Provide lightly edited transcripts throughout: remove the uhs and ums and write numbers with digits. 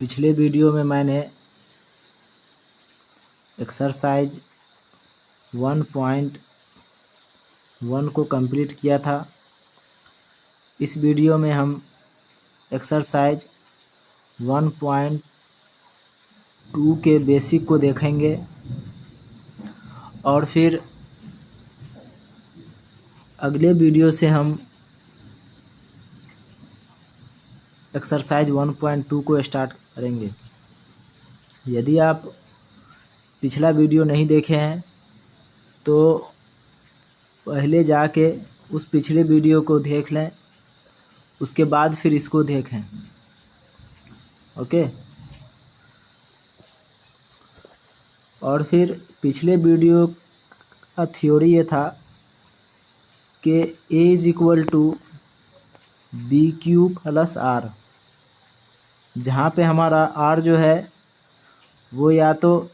पिछले वीडियो में मैंने एक्सरसाइज 1.1 को कंप्लीट किया था। इस वीडियो में हम एक्सरसाइज 1.2 के बेसिक को देखेंगे और फिर अगले वीडियो से हम एक्सरसाइज 1.2 को स्टार्ट करेंगे। यदि आप पिछला वीडियो नहीं देखे हैं तो पहले जाके उस पिछले वीडियो को देख लें, उसके बाद फिर इसको देखें। ओके। और फिर पिछले वीडियो का थ्योरी ये था कि A = BQ + R, जहाँ पे हमारा R जो है वो या तो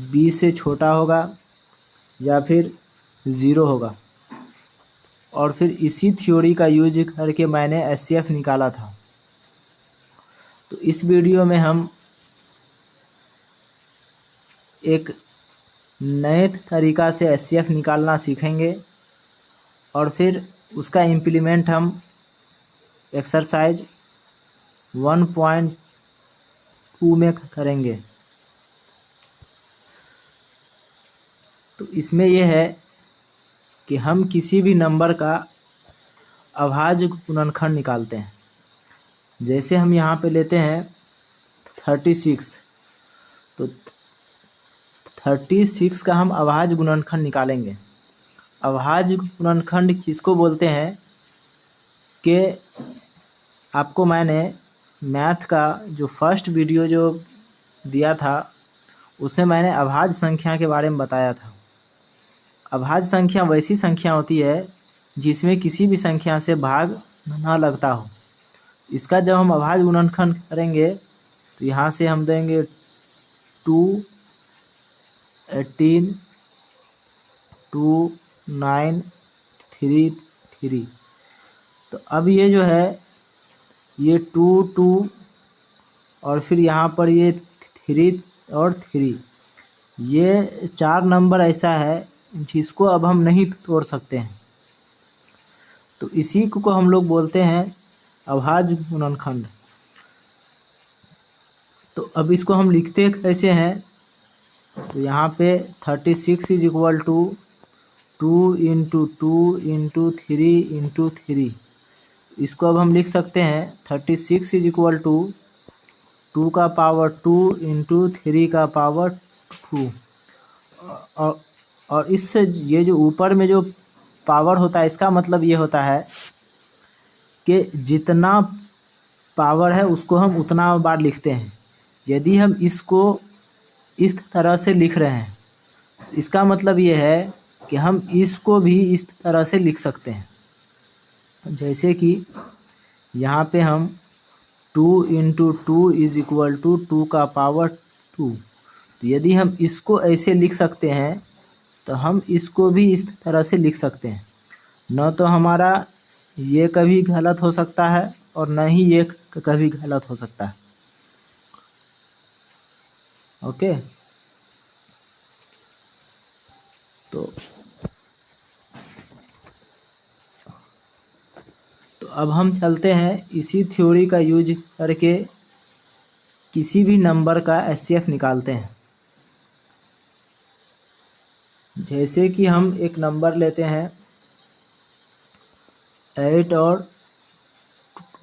B से छोटा होगा या फिर 0 होगा। और फिर इसी थ्योरी का यूज करके मैंने HCF निकाला था। तो इस वीडियो में हम एक नए तरीका से HCF निकालना सीखेंगे और फिर उसका इम्प्लीमेंट हम एक्सरसाइज 1.2 में करेंगे। तो इसमें यह है कि हम किसी भी नंबर का अभाज्य गुणनखंड निकालते हैं। जैसे हम यहाँ पे लेते हैं 36, तो 36 का हम अभाज्य गुणनखंड निकालेंगे। अभाज्य गुणनखंड किसको बोलते हैं कि आपको मैंने मैथ का जो फर्स्ट वीडियो जो दिया था उसमें मैंने अभाज्य संख्या के बारे में बताया था। अभाज्य संख्या वैसी संख्या होती है जिसमें किसी भी संख्या से भाग न लगता हो। इसका जब हम अभाज्य गुणनखंड करेंगे तो यहाँ से हम देंगे 2, 18, 2, 9, 3, 3। तो अब ये जो है ये 2, 2 और फिर यहाँ पर ये 3 और 3, ये 4 नंबर ऐसा है जिसको अब हम नहीं तोड़ सकते हैं। तो इसी को हम लोग बोलते हैं अभाज्य गुणनखंड। तो अब इसको हम लिखते कैसे हैं, तो यहाँ पे 36 = 2 × 2 × 3 × 3। इसको अब हम लिख सकते हैं 36 = 2 का पावर 2 × 3 का पावर 2। और इससे ये जो ऊपर में जो पावर होता है इसका मतलब ये होता है कि जितना पावर है उसको हम उतना बार लिखते हैं। यदि हम इसको इस तरह से लिख रहे हैं इसका मतलब ये है कि हम इसको भी इस तरह से लिख सकते हैं। जैसे कि यहाँ पे हम 2 × 2 = 2 का पावर 2। तो यदि हम इसको ऐसे लिख सकते हैं तो हम इसको भी इस तरह से लिख सकते हैं। न तो हमारा ये कभी गलत हो सकता है और न ही ये कभी गलत हो सकता है। ओके। तो अब हम चलते हैं इसी थ्योरी का यूज करके किसी भी नंबर का HCF निकालते हैं। जैसे कि हम एक नंबर लेते हैं 8 और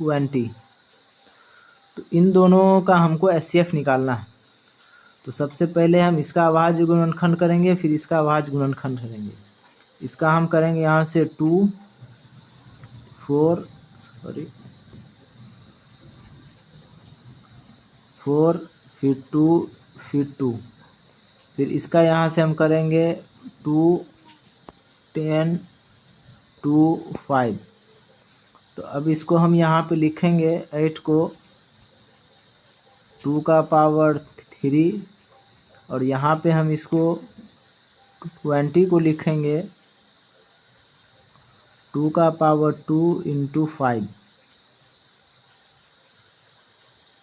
20। तो इन दोनों का हमको HCF निकालना है। तो सबसे पहले हम इसका अभाज्य गुणनखंड करेंगे, फिर इसका अभाज्य गुणनखंड करेंगे। इसका हम करेंगे यहाँ से 4 फिर 2 फिर 2। फिर इसका यहाँ से हम करेंगे 2, 10, 2, 5। तो अब इसको हम यहाँ पे लिखेंगे 8 को 2 का पावर 3 और यहाँ पे हम इसको 20 को लिखेंगे 2 का पावर 2 × 5।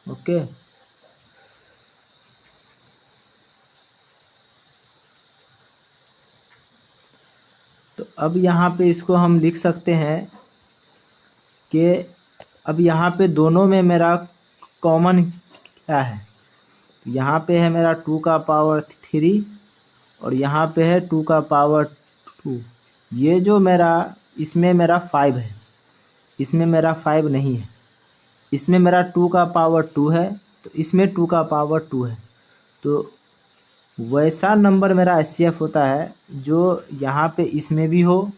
ओके। तो अब यहाँ पे इसको हम लिख सकते हैं कि अब यहाँ पे दोनों में मेरा कॉमन क्या है, यहाँ पे है मेरा 2 का पावर 3 और यहाँ पे है 2 का पावर 2। ये जो मेरा इसमें मेरा 5 है, इसमें मेरा 5 नहीं है, इसमें मेरा 2 का पावर 2 है, तो इसमें 2 का पावर 2 है। तो वैसा नंबर मेरा HCF होता है जो यहाँ पे इसमें भी हो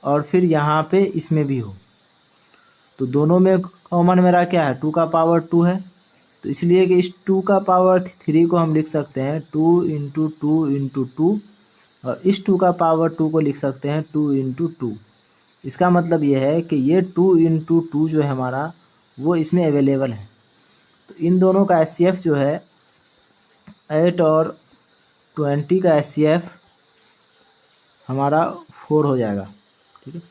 और फिर यहाँ पे इसमें भी हो। तो दोनों में कॉमन मेरा क्या है, 2 का पावर 2 है। तो इसलिए कि इस 2 का पावर 3 को हम लिख सकते हैं 2 इंटू 2 इंटू 2 और इस 2 का पावर 2 को लिख सकते हैं 2 इंटू 2। इसका मतलब ये है कि ये 2 इंटू 2 जो है हमारा वो इसमें अवेलेबल है। तो इन दोनों का HCF जो है 8 और 20 का HCF हमारा 4 हो जाएगा, ठीक है।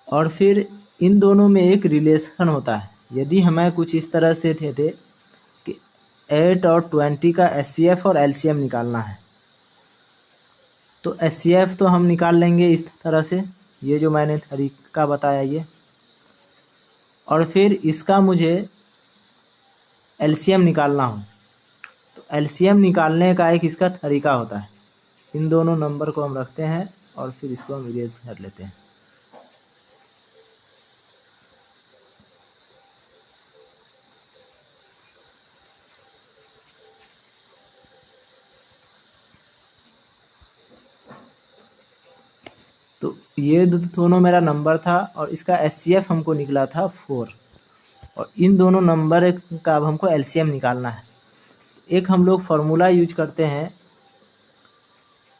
और फिर इन दोनों में एक रिलेशन होता है। यदि हमें कुछ इस तरह से थे कि 8 और 20 का HCF और LCM निकालना है, तो HCF तो हम निकाल लेंगे इस तरह से, ये जो मैंने तरीका बताया ये। और फिर इसका मुझे LCM निकालना हो तो LCM निकालने का एक इसका तरीका होता है। इन दोनों नंबर को हम रखते हैं और फिर इसको हम इरेज कर लेते हैं। तो ये दोनों मेरा नंबर था और इसका HCF हमको निकला था 4 और इन दोनों नंबर का अब हमको LCM निकालना है। एक हम लोग फार्मूला यूज करते हैं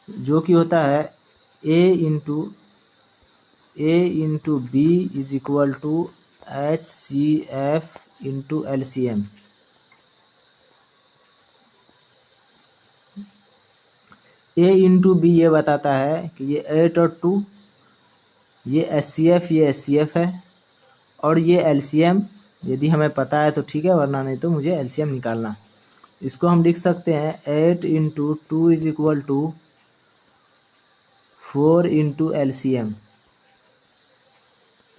जो कि होता है A into B is equal to HCF into LCM। A into B ये बताता है कि ये 8 और 2, ये HCF है और ये LCM यदि हमें पता है तो ठीक है, वरना नहीं तो मुझे LCM निकालना है। इसको हम लिख सकते हैं 8 into 2 is equal to 4 into LCM।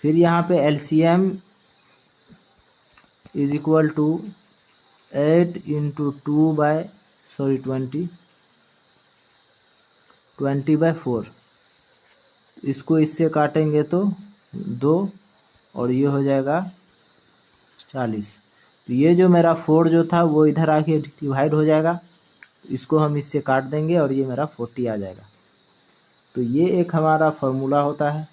फिर यहाँ पे LCM is equal to 8 into 20/4। इसको इससे काटेंगे तो 2 और ये हो जाएगा 40। तो ये जो मेरा 4 जो था वो इधर आके डिवाइड हो जाएगा, इसको हम इससे काट देंगे और ये मेरा 40 आ जाएगा। तो ये एक हमारा फार्मूला होता है।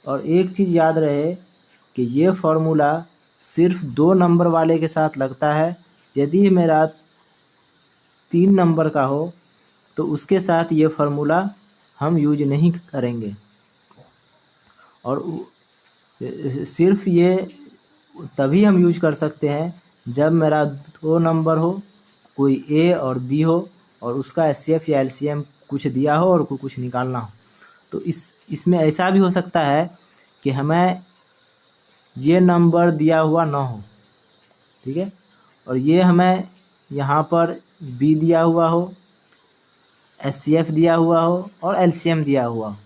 और एक चीज़ याद रहे कि ये फार्मूला सिर्फ 2 नंबर वाले के साथ लगता है। यदि मेरा 3 नंबर का हो तो उसके साथ ये फार्मूला हम यूज नहीं करेंगे। और सिर्फ ये तभी हम यूज कर सकते हैं जब मेरा 2 नंबर हो, कोई A और B हो और उसका HCF या LCM कुछ दिया हो और कुछ निकालना हो। तो इसमें ऐसा भी हो सकता है कि हमें ये नंबर दिया हुआ ना हो, ठीक है, और ये हमें यहाँ पर B दिया हुआ हो, HCF दिया हुआ हो और LCM दिया हुआ हो।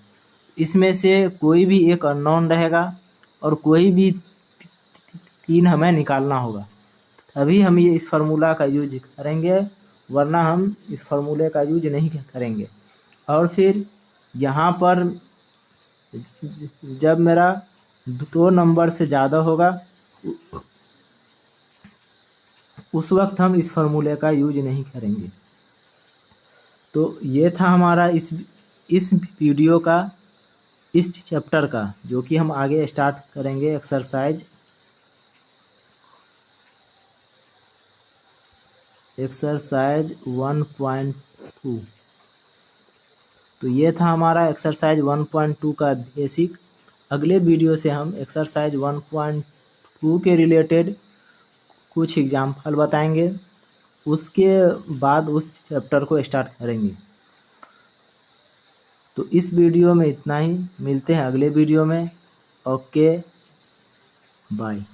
इसमें से कोई भी एक अननोन रहेगा और कोई भी 3 हमें निकालना होगा, तभी हम ये इस फार्मूला का यूज करेंगे, वरना हम इस फार्मूले का यूज नहीं करेंगे। और फिर यहाँ पर जब मेरा 2 नंबर से ज़्यादा होगा उस वक्त हम इस फार्मूले का यूज नहीं करेंगे। तो ये था हमारा इस वीडियो का, इस चैप्टर का, जो कि हम आगे स्टार्ट करेंगे एक्सरसाइज 1.2। तो ये था हमारा एक्सरसाइज 1.2 का बेसिक। अगले वीडियो से हम एक्सरसाइज 1.2 के रिलेटेड कुछ एग्जाम्पल बताएंगे, उसके बाद उस चैप्टर को स्टार्ट करेंगे। तो इस वीडियो में इतना ही, मिलते हैं अगले वीडियो में। Okay, bye.